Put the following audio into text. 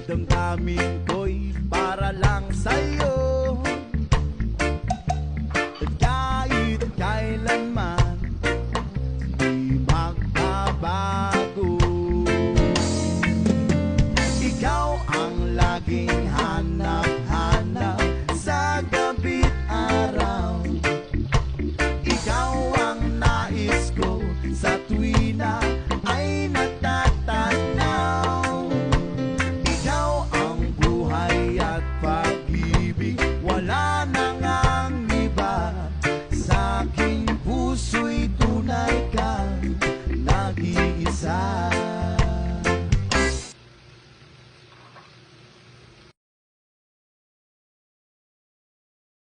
damdamin ko'y para lang sa'yo. At kahit kailanman di magbabago, ikaw ang laging